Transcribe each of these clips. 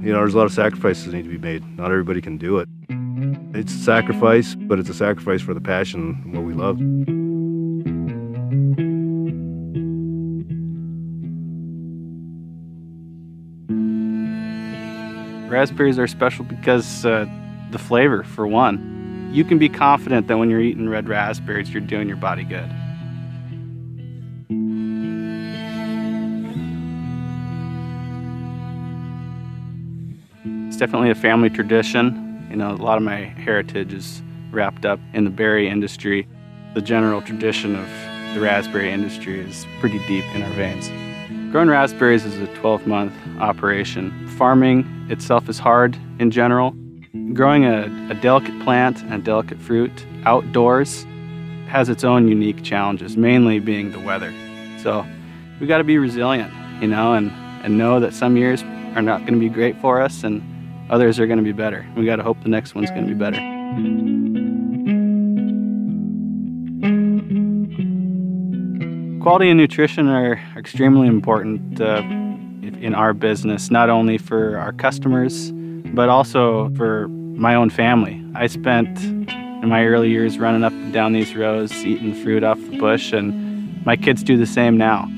You know, there's a lot of sacrifices that need to be made. Not everybody can do it. It's a sacrifice, but it's a sacrifice for the passion and what we love. Raspberries are special because the flavor, for one. You can be confident that when you're eating red raspberries, you're doing your body good. It's definitely a family tradition. You know, a lot of my heritage is wrapped up in the berry industry. The general tradition of the raspberry industry is pretty deep in our veins. Growing raspberries is a 12-month operation. Farming itself is hard in general. Growing a delicate plant and delicate fruit outdoors has its own unique challenges, mainly being the weather. So we got to be resilient, you know, and know that some years are not going to be great for us and others are going to be better. We got to hope the next one's going to be better. Quality and nutrition are extremely important in our business, not only for our customers, but also for my own family. I spent in my early years running up and down these rows, eating fruit off the bush, and my kids do the same now.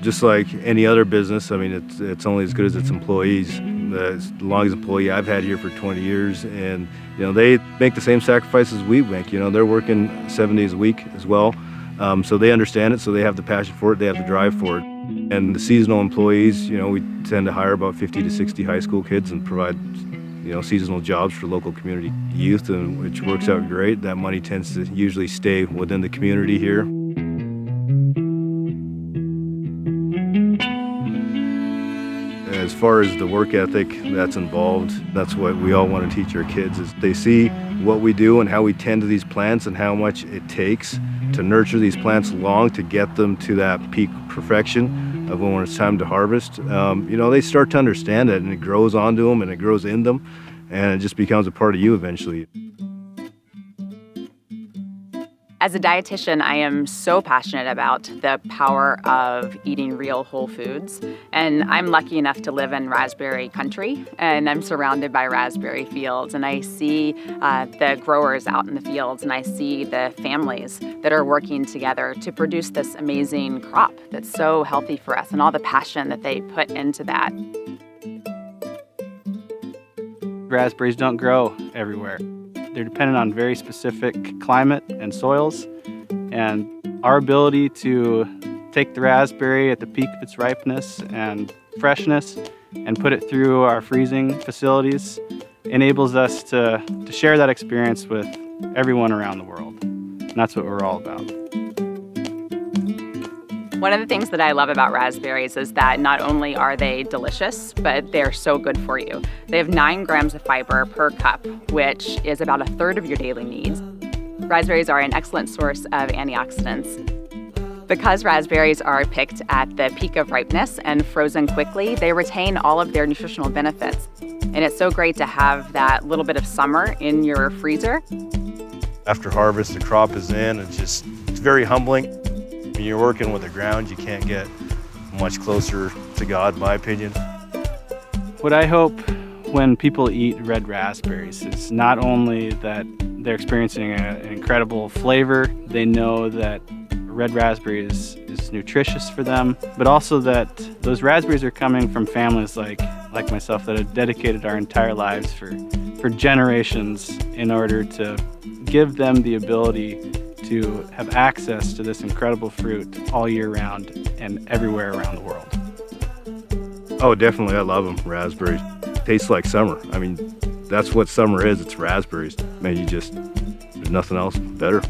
Just like any other business, I mean, it's only as good as its employees. The longest employee I've had here for 20 years, and you know, they make the same sacrifices we make. You know, they're working 7 days a week as well. So they understand it, so they have the passion for it, they have the drive for it. And the seasonal employees, you know, we tend to hire about 50 to 60 high school kids and provide, you know, seasonal jobs for local community youth, and which works out great. That money tends to usually stay within the community here. As far as the work ethic that's involved, that's what we all want to teach our kids, is they see what we do and how we tend to these plants and how much it takes to nurture these plants long to get them to that peak perfection of when it's time to harvest. You know, they start to understand it, and it grows onto them and it grows in them, and it just becomes a part of you eventually. As a dietitian, I am so passionate about the power of eating real whole foods. And I'm lucky enough to live in raspberry country, and I'm surrounded by raspberry fields. And I see the growers out in the fields, and I see the families that are working together to produce this amazing crop that's so healthy for us, and all the passion that they put into that. Raspberries don't grow everywhere. They're dependent on very specific climate and soils, and our ability to take the raspberry at the peak of its ripeness and freshness and put it through our freezing facilities enables us to share that experience with everyone around the world. And that's what we're all about. One of the things that I love about raspberries is that not only are they delicious, but they're so good for you. They have 9 grams of fiber per cup, which is about a third of your daily needs. Raspberries are an excellent source of antioxidants. Because raspberries are picked at the peak of ripeness and frozen quickly, they retain all of their nutritional benefits. And it's so great to have that little bit of summer in your freezer. After harvest, the crop is in, it's very humbling. When you're working with the ground, you can't get much closer to God, in my opinion. What I hope when people eat red raspberries is not only that they're experiencing an incredible flavor, they know that red raspberry is nutritious for them, but also that those raspberries are coming from families like myself that have dedicated our entire lives for generations in order to give them the ability to have access to this incredible fruit all year round and everywhere around the world. Oh, definitely, I love them, raspberries. Tastes like summer. I mean, that's what summer is, it's raspberries. Man, there's nothing else better.